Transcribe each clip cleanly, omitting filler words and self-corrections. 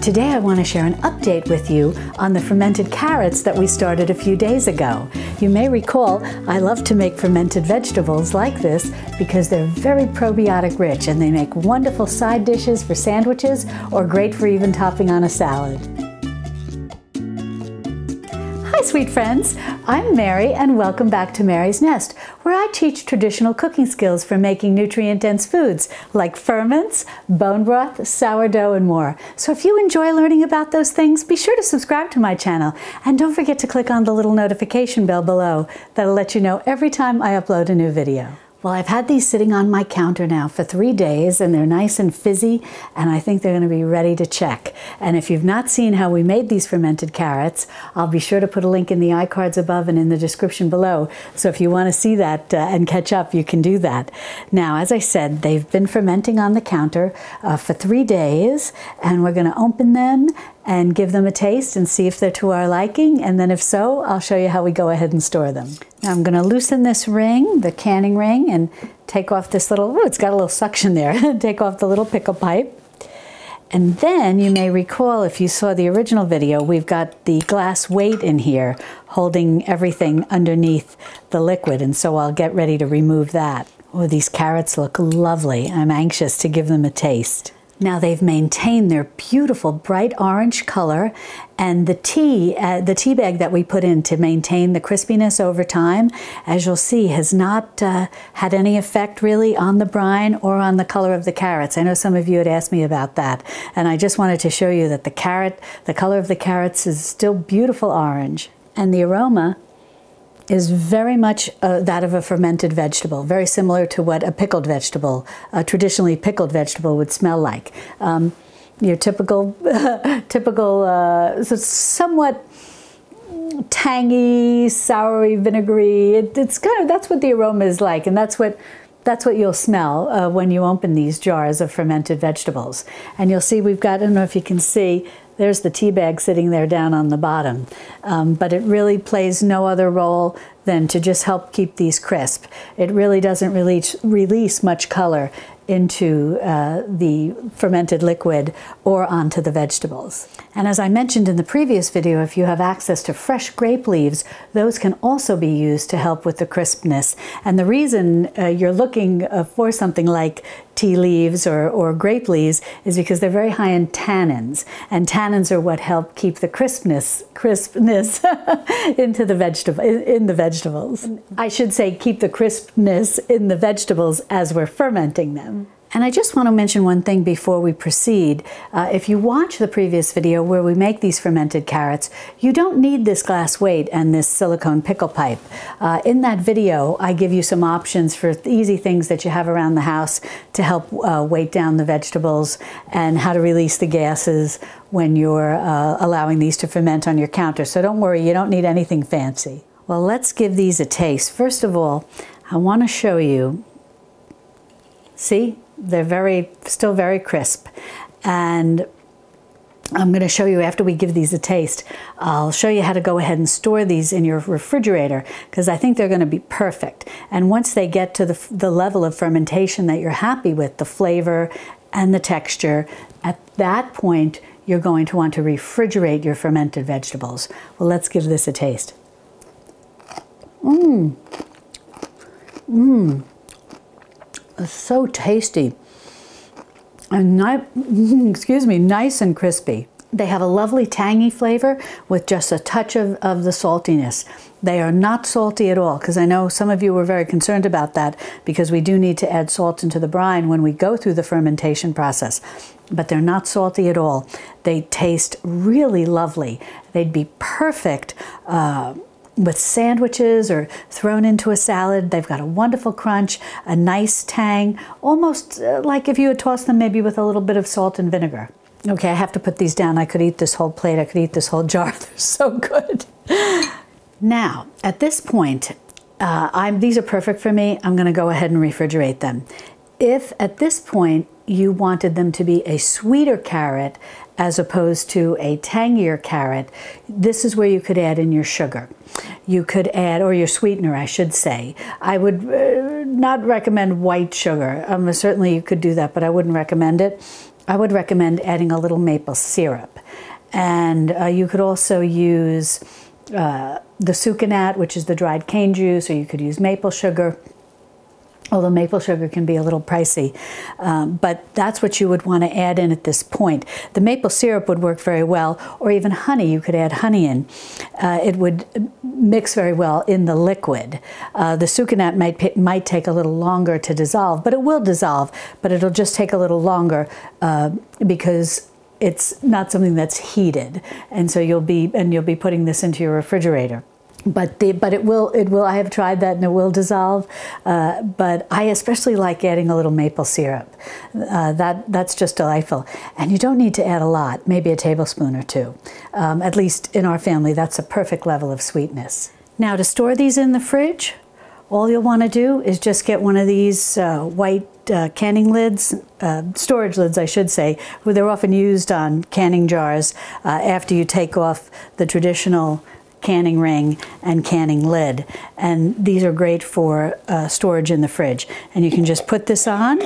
Today I want to share an update with you on the fermented carrots that we started a few days ago. You may recall I love to make fermented vegetables like this because they're very probiotic rich and they make wonderful side dishes for sandwiches or great for even topping on a salad. Hi sweet friends, I'm Mary and welcome back to Mary's Nest, where I teach traditional cooking skills for making nutrient-dense foods like ferments, bone broth, sourdough, and more. So if you enjoy learning about those things, be sure to subscribe to my channel and don't forget to click on the little notification bell below. That'll let you know every time I upload a new video. Well, I've had these sitting on my counter now for 3 days and they're nice and fizzy and I think they're going to be ready to check. And if you've not seen how we made these fermented carrots, I'll be sure to put a link in the iCards above and in the description below. So if you want to see that and catch up, you can do that. Now, as I said, they've been fermenting on the counter for 3 days and we're going to open them and give them a taste and see if they're to our liking. And then if so, I'll show you how we go ahead and store them. Now I'm going to loosen this ring, the canning ring, and take off this little, it's got a little suction there, take off the little pickle pipe. And then you may recall, if you saw the original video, we've got the glass weight in here holding everything underneath the liquid. And so I'll get ready to remove that. Oh, these carrots look lovely. I'm anxious to give them a taste. Now they've maintained their beautiful bright orange color, and the tea bag that we put in to maintain the crispiness over time, as you'll see, has not had any effect really on the brine or on the color of the carrots. I know some of you had asked me about that, and I just wanted to show you that the color of the carrots is still beautiful orange, and the aroma is very much that of a fermented vegetable, very similar to what a pickled vegetable, a traditionally pickled vegetable would smell like. Your typical, somewhat tangy, soury, vinegary. It's kind of, that's what the aroma is like, and that's what you'll smell when you open these jars of fermented vegetables. And you'll see we've got, I don't know if you can see, there's the tea bag sitting there down on the bottom. But it really plays no other role than to just help keep these crisp. It really doesn't release much color into the fermented liquid or onto the vegetables. And as I mentioned in the previous video, if you have access to fresh grape leaves, those can also be used to help with the crispness. And the reason you're looking for something like tea leaves or grape leaves is because they're very high in tannins, and tannins are what help keep the crispness into the vegetables. I should say keep the crispness in the vegetables as we're fermenting them. And I just want to mention one thing before we proceed. If you watch the previous video where we make these fermented carrots, you don't need this glass weight and this silicone pickle pipe. In that video, I give you some options for easy things that you have around the house to help weight down the vegetables and how to release the gases when you're allowing these to ferment on your counter. So don't worry, you don't need anything fancy. Well, let's give these a taste. First of all, I want to show you, see? They're still very crisp, and I'm going to show you after we give these a taste. I'll show you how to go ahead and store these in your refrigerator because I think they're going to be perfect. And once they get to the level of fermentation that you're happy with, the flavor and the texture, at that point you're going to want to refrigerate your fermented vegetables. Well, let's give this a taste. It's so tasty and nice and crispy. They have a lovely tangy flavor with just a touch of the saltiness. They are not salty at all, because I know some of you were very concerned about that because we do need to add salt into the brine when we go through the fermentation process. But they're not salty at all. They taste really lovely. They'd be perfect with sandwiches or thrown into a salad. They've got a wonderful crunch, a nice tang, almost like if you had tossed them maybe with a little bit of salt and vinegar. Okay, I have to put these down. I could eat this whole plate. I could eat this whole jar. They're so good. Now, at this point, these are perfect for me. I'm going to go ahead and refrigerate them. If at this point you wanted them to be a sweeter carrot as opposed to a tangier carrot, this is where you could add in your sugar. You could add, or your sweetener, I should say. I would not recommend white sugar. Certainly you could do that, but I wouldn't recommend it. I would recommend adding a little maple syrup. And you could also use the sucanat, which is the dried cane juice, or you could use maple sugar. Although maple sugar can be a little pricey, but that's what you would want to add in at this point. The maple syrup would work very well, or even honey. You could add honey in. It would mix very well in the liquid. The sucanat might take a little longer to dissolve, but it will dissolve, but it'll just take a little longer because it's not something that's heated, and so you'll be putting this into your refrigerator. But it will. I have tried that, and it will dissolve. But I especially like adding a little maple syrup. That's just delightful. And you don't need to add a lot, maybe a tablespoon or two. At least in our family, that's a perfect level of sweetness. Now, to store these in the fridge, all you'll want to do is just get one of these white canning lids, storage lids, I should say. Where they're often used on canning jars after you take off the traditional canning ring and canning lid, and these are great for storage in the fridge. And you can just put this on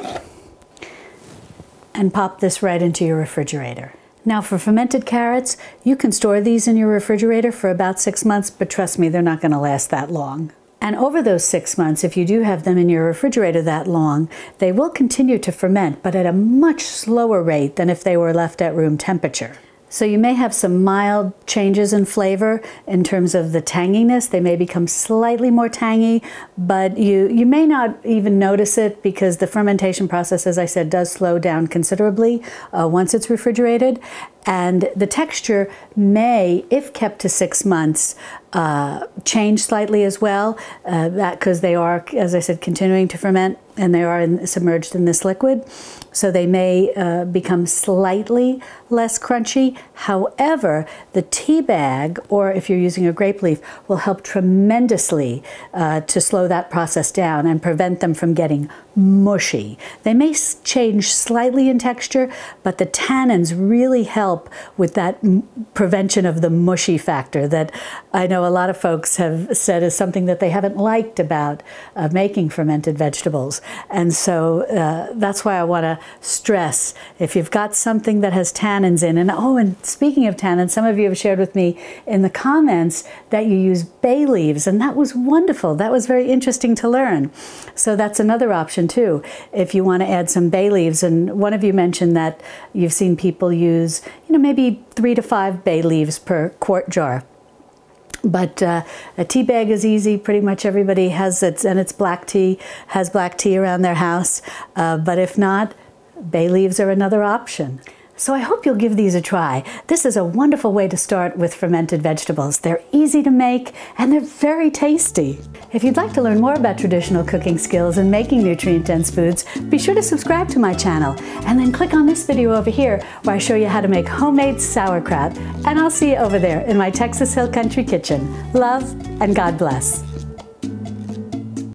and pop this right into your refrigerator. Now, for fermented carrots, you can store these in your refrigerator for about 6 months, but trust me, they're not going to last that long. And over those 6 months, if you do have them in your refrigerator that long, they will continue to ferment, but at a much slower rate than if they were left at room temperature. So you may have some mild changes in flavor in terms of the tanginess. They may become slightly more tangy, but you may not even notice it because the fermentation process, as I said, does slow down considerably once it's refrigerated. And the texture may, if kept to 6 months, change slightly as well, because they are, as I said, continuing to ferment, and they are submerged in this liquid. So they may become slightly less crunchy. However, the tea bag, or if you're using a grape leaf, will help tremendously to slow that process down and prevent them from getting mushy. They may change slightly in texture, but the tannins really help with that prevention of the mushy factor that I know a lot of folks have said is something that they haven't liked about making fermented vegetables. And so that's why I want to stress, if you've got something that has tannins in, and speaking of tannins, some of you have shared with me in the comments that you use bay leaves, and that was wonderful. That was very interesting to learn. So that's another option too, if you want to add some bay leaves. And one of you mentioned that you've seen people use, maybe 3 to 5 bay leaves per quart jar. But a tea bag is easy. Pretty much everybody has it, and it's black tea, has black tea around their house. But if not, bay leaves are another option. So I hope you'll give these a try. This is a wonderful way to start with fermented vegetables. They're easy to make, and they're very tasty. If you'd like to learn more about traditional cooking skills and making nutrient-dense foods, be sure to subscribe to my channel, and then click on this video over here where I show you how to make homemade sauerkraut. And I'll see you over there in my Texas Hill Country kitchen. Love and God bless.